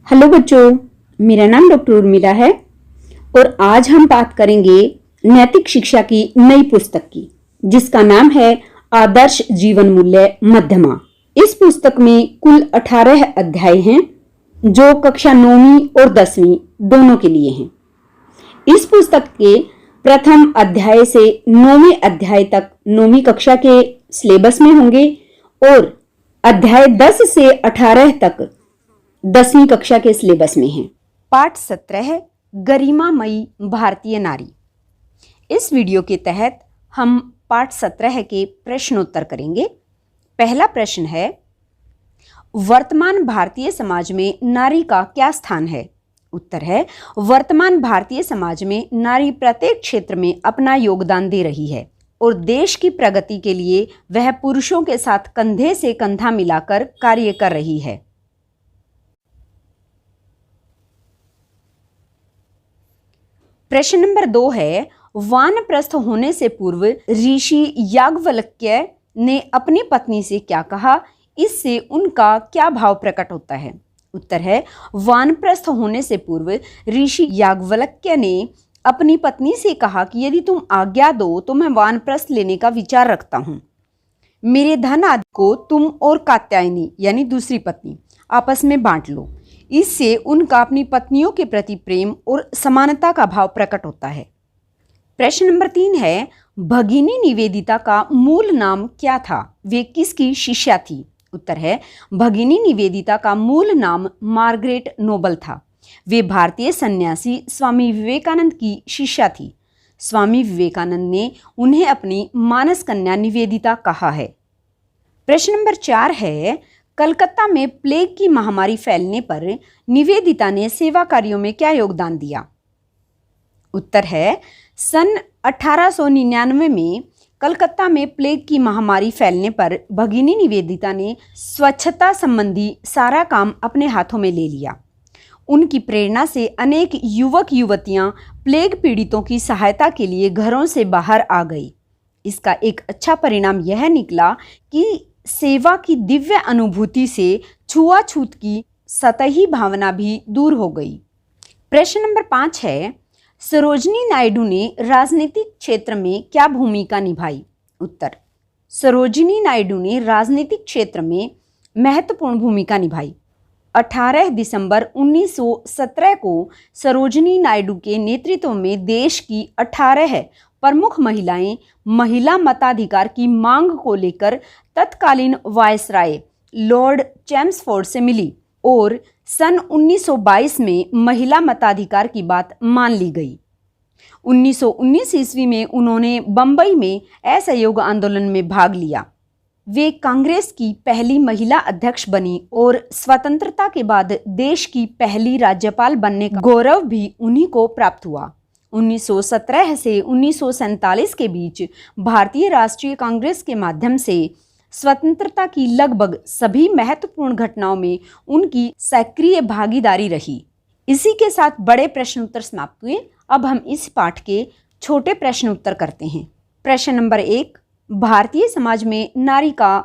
Hello बच्चों, मेरा नाम डॉक्टर उर्मिला है और आज हम बात करेंगे नैतिक शिक्षा की नई पुस्तक की, जिसका नाम है आदर्श जीवन मूल्य मध्यमा। इस पुस्तक में कुल 18 अध्याय हैं जो कक्षा 9वीं और 10वीं दोनों के लिए हैं। इस पुस्तक के प्रथम अध्याय से 9वें अध्याय तक 9वीं कक्षा के सिलेबस में होंगे और अध्याय 10 से 18 तक 10वीं कक्षा के सिलेबस में हैं। पाठ 17 है गरिमामयी भारतीय नारी। इस वीडियो के तहत हम पाठ 17 के प्रश्नोत्तर करेंगे। पहला प्रश्न है, वर्तमान भारतीय समाज में नारी का क्या स्थान है? उत्तर है, वर्तमान भारतीय समाज में नारी प्रत्येक क्षेत्र में अपना योगदान दे रही है और देश की प्रगति के लिए वह पुरुषों के साथ कंधे से कंधा मिलाकर कार्य कर रही है। प्रश्न नंबर 2 है, वानप्रस्थ होने से पूर्व ऋषि याज्ञवल्क्य ने अपनी पत्नी से क्या कहा? इससे उनका क्या भाव प्रकट होता है? उत्तर है, वानप्रस्थ होने से पूर्व ऋषि याज्ञवल्क्य ने अपनी पत्नी से कहा कि यदि तुम आज्ञा दो तो मैं वानप्रस्थ लेने का विचार रखता हूँ। मेरे धन आदि को तुम और कात्यायनी यानी दूसरी पत्नी आपस में बांट लो। इससे उनका अपनी पत्नियों के प्रति प्रेम और समानता का भाव प्रकट होता है। प्रश्न नंबर 3 है, भगिनी निवेदिता का मूल नाम क्या था? वे किसकी शिष्या थी? उत्तर है, भगिनी निवेदिता का मूल नाम मार्गरेट नोबल था। वे भारतीय सन्यासी स्वामी विवेकानंद की शिष्या थी। स्वामी विवेकानंद ने उन्हें अपनी मानस कन्या निवेदिता कहा है। प्रश्न नंबर 4 है, कलकत्ता में प्लेग की महामारी फैलने पर निवेदिता ने सेवा कार्यों में क्या योगदान दिया? उत्तर है, सन 1899 में कलकत्ता में प्लेग की महामारी फैलने पर भगिनी निवेदिता ने स्वच्छता संबंधी सारा काम अपने हाथों में ले लिया। उनकी प्रेरणा से अनेक युवक युवतियां प्लेग पीड़ितों की सहायता के लिए घरों से बाहर आ गई। इसका एक अच्छा परिणाम यह निकला कि सेवा की दिव्य अनुभूति से छुआछूत की सतही भावना भी दूर हो गई। प्रश्न नंबर 5 है, सरोजिनी नायडू ने राजनीतिक क्षेत्र में क्या भूमिका निभाई? उत्तर, सरोजिनी नायडू ने राजनीतिक क्षेत्र में महत्वपूर्ण भूमिका निभाई। 18 दिसंबर 1917 को सरोजिनी नायडू के नेतृत्व में देश की 18 प्रमुख महिलाएं महिला मताधिकार की मांग को लेकर तत्कालीन वायसराय लॉर्ड चैम्सफोर्ड से मिली और सन 1922 में महिला मताधिकार की बात मान ली गई। 1919 ईस्वी में उन्होंने बंबई में असहयोग आंदोलन में भाग लिया। वे कांग्रेस की पहली महिला अध्यक्ष बनी और स्वतंत्रता के बाद देश की पहली राज्यपाल बनने का गौरव भी उन्हीं को प्राप्त हुआ। 1917 से 1947 के बीच भारतीय राष्ट्रीय कांग्रेस के माध्यम से स्वतंत्रता की लगभग सभी महत्वपूर्ण घटनाओं में उनकी सक्रिय भागीदारी रही। इसी के साथ बड़े प्रश्न उत्तर समाप्त हुए। अब हम इस पाठ के छोटे प्रश्न उत्तर करते हैं। प्रश्न नंबर 1, भारतीय समाज में नारी का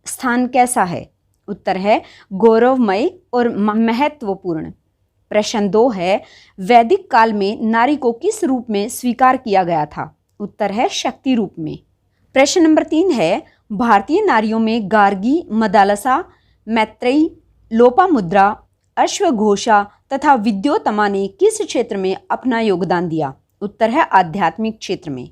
स्थान कैसा है? उत्तर है, गौरवमय और महत्वपूर्ण। प्रश्न 2 है, वैदिक काल में नारी को किस रूप में स्वीकार किया गया था? उत्तर है, शक्ति रूप में। प्रश्न नंबर 3 है, भारतीय नारियों में गार्गी, मदालसा, मैत्रेयी, लोपामुद्रा, अश्वघोषा तथा विद्योत्तमा ने किस क्षेत्र में अपना योगदान दिया? उत्तर है, आध्यात्मिक क्षेत्र में।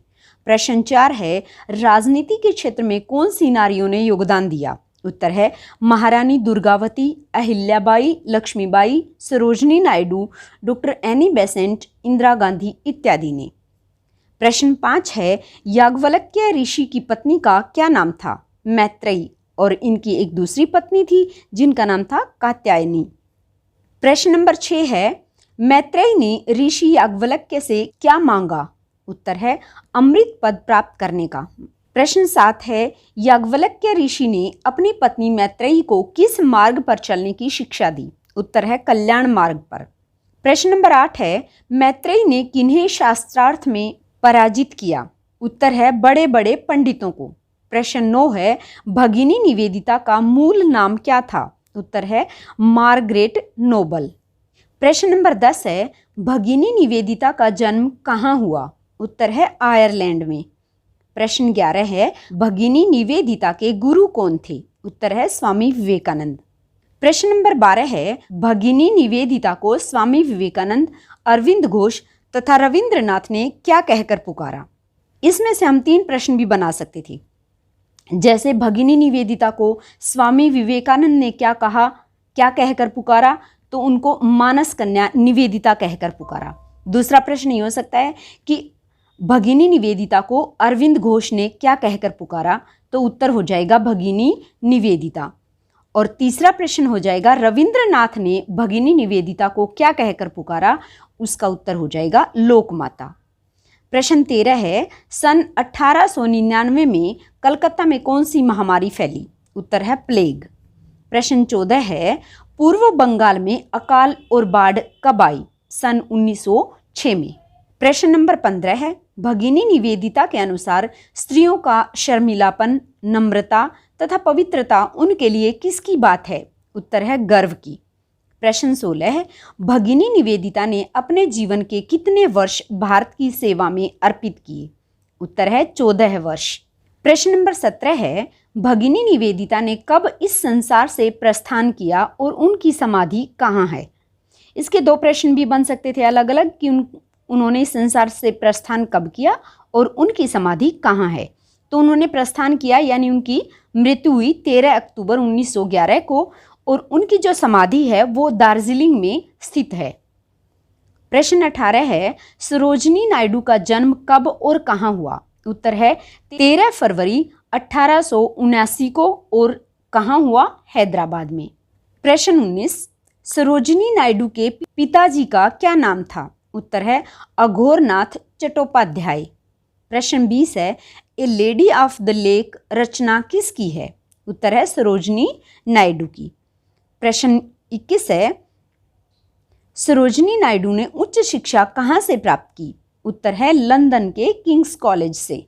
प्रश्न 4 है, राजनीति के क्षेत्र में कौन सी नारियों ने योगदान दिया? उत्तर है, Maharani Durgavati, Ahilyabai, Lakshmibai, Sarojini Naidu, doctor Annie Besant, Indira Gandhi इत्यादि ने। प्रश्न 5 है, याज्ञवल्क्य ऋषि की पत्नी का क्या नाम था? मैत्रेयी, और इनकी एक दूसरी पत्नी थी जिनका नाम था कात्यायनी। प्रश्न नंबर 6 है, मैत्रेयी ने ऋषि याज्ञवल्क्य से क्या मांगा? उत्तर है, अमृत पद प्राप्त करने का। प्रश्न 7 है, याज्ञवल्क्य ऋषि ने अपनी पत्नी मैत्रेयी को किस मार्ग पर चलने की शिक्षा दी? उत्तर है, कल्याण मार्ग पर। प्रश्न नंबर 8 है, मैत्रेयी ने किन्हें शास्त्रार्थ में पराजित किया? उत्तर है, बड़े बड़े पंडितों को। प्रश्न 9 है, भगिनी निवेदिता का मूल नाम क्या था? उत्तर है, मार्गरेट नोबल। प्रश्न नंबर 10 है, भगिनी निवेदिता का जन्म कहाँ हुआ? उत्तर है आयरलैंड में। प्रश्न 11 है, भगिनी निवेदिता के गुरु कौन थे? उत्तर है स्वामी विवेकानंद। प्रश्न नंबर 12 है, भगिनी निवेदिता को स्वामी विवेकानंद, अरविंद घोष तथा रविंद्रनाथ ने क्या कहकर पुकारा? इसमें से हम 3 प्रश्न भी बना सकते थे। जैसे भगिनी निवेदिता को स्वामी विवेकानंद ने क्या कहा, क्या कहकर पुकारा? तो उनको मानस कन्या निवेदिता कहकर पुकारा। दूसरा प्रश्न ये हो सकता है कि भगिनी निवेदिता को अरविंद घोष ने क्या कहकर पुकारा? तो उत्तर हो जाएगा भगिनी निवेदिता। और तीसरा प्रश्न हो जाएगा रविंद्रनाथ ने भगिनी निवेदिता को क्या कहकर पुकारा? उसका उत्तर हो जाएगा लोकमाता। प्रश्न 13 है, सन 1899 में कलकत्ता में कौन सी महामारी फैली? उत्तर है प्लेग। प्रश्न 14 है, पूर्व बंगाल में अकाल और बाढ़ कब आई? सन 1906 में। प्रश्न नंबर 15 है, भगिनी निवेदिता के अनुसार स्त्रियों का शर्मिलापन, नम्रता तथा पवित्रता उनके लिए किसकी बात है? उत्तर है गर्व की। प्रश्न 16 है, भगिनी निवेदिता ने अपने जीवन के कितने वर्ष भारत की सेवा में अर्पित किए? उत्तर है 14 वर्ष। प्रश्न नंबर 17 है, भगिनी निवेदिता ने कब इस संसार से प्रस्थान किया और उनकी समाधि कहाँ है? इसके 2 प्रश्न भी बन सकते थे अलग अलग कि उन्होंने इस संसार से प्रस्थान कब किया और उनकी समाधि कहाँ है। तो उन्होंने प्रस्थान किया यानी उनकी मृत्यु हुई 13 अक्टूबर 1911 को और उनकी जो समाधि है वो दार्जिलिंग में स्थित है। प्रश्न 18 है, सरोजिनी नायडू का जन्म कब और कहाँ हुआ? उत्तर है 13 फरवरी 1879 को और कहाँ हुआ? हैदराबाद में। प्रश्न 19, सरोजिनी नायडू के पिताजी का क्या नाम था? उत्तर है अघोरनाथ चट्टोपाध्याय। प्रश्न 20 है, A lady of the lake रचना किसकी है? उत्तर है सरोजिनी नायडू की। प्रश्न 21 है, सरोजिनी नायडू ने उच्च शिक्षा कहाँ से प्राप्त की? उत्तर है लंदन के किंग्स कॉलेज से।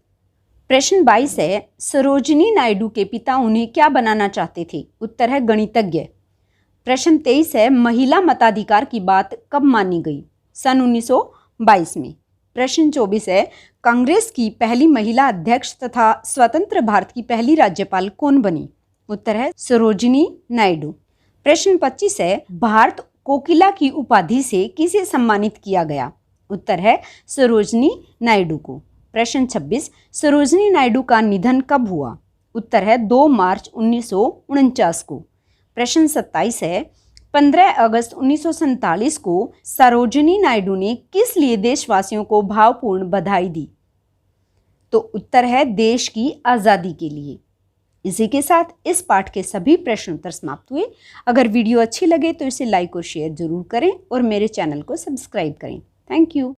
प्रश्न 22 है, सरोजिनी नायडू के पिता उन्हें क्या बनाना चाहते थे? उत्तर है गणितज्ञ। प्रश्न 23 है, महिला मताधिकार की बात कब मानी गई? सन 1922 में। प्रश्न 24 है, कांग्रेस की पहली महिला अध्यक्ष तथा स्वतंत्र भारत की पहली राज्यपाल कौन बनी? उत्तर है सरोजिनी नायडू। प्रश्न 25 है, भारत कोकिला की उपाधि से किसे सम्मानित किया गया? उत्तर है सरोजिनी नायडू को। प्रश्न 26, सरोजिनी नायडू का निधन कब हुआ? उत्तर है 2 मार्च 1949 को। प्रश्न 27 है, 15 अगस्त 1947 को सरोजिनी नायडू ने किस लिए देशवासियों को भावपूर्ण बधाई दी? तो उत्तर है देश की आज़ादी के लिए। इसी के साथ इस पाठ के सभी प्रश्न उत्तर समाप्त हुए। अगर वीडियो अच्छी लगे तो इसे लाइक और शेयर जरूर करें और मेरे चैनल को सब्सक्राइब करें। Thank you.